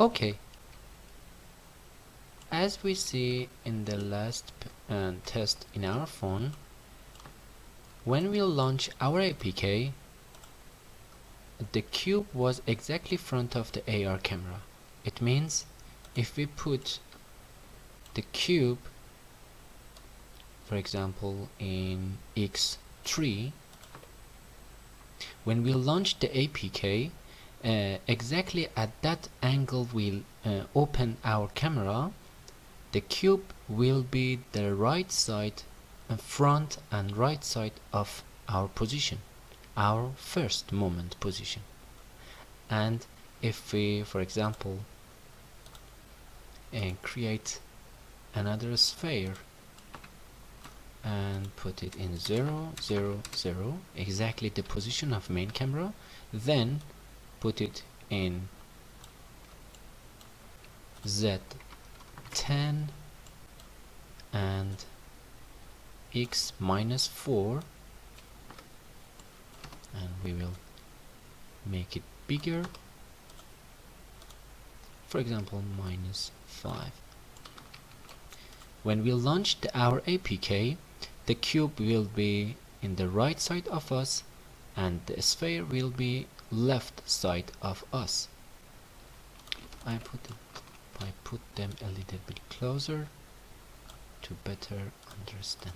Okay, as we see in the last test in our phone, when we launch our APK, the cube was exactly front of the AR camera. It means if we put the cube, for example, in x3, when we launch the APK, exactly at that angle we'll open our camera, the cube will be the right side, front and right side of our position, our first moment position. And if we, for example, create another sphere and put it in 0, 0, 0, exactly the position of main camera, then put it in Z10 and x minus 4, and we will make it bigger, for example minus 5. When we launch our APK, the cube will be in the right side of us and the sphere will be left side of us. I put them a little bit closer to better understand.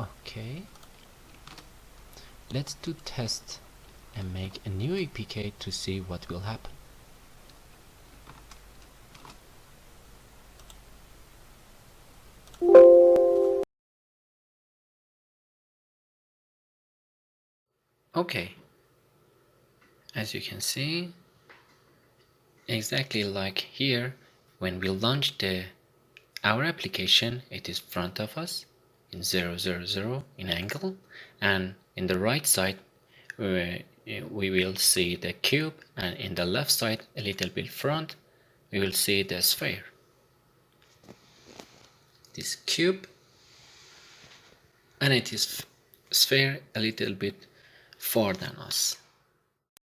Okay, let's do test and make a new APK to see what will happen. Okay, as you can see, exactly like here, when we launch our application, it is front of us in 0, 0, 0 in angle, and in the right side we will see the cube, and in the left side a little bit front we will see the sphere. This cube, and it is sphere a little bit far than us.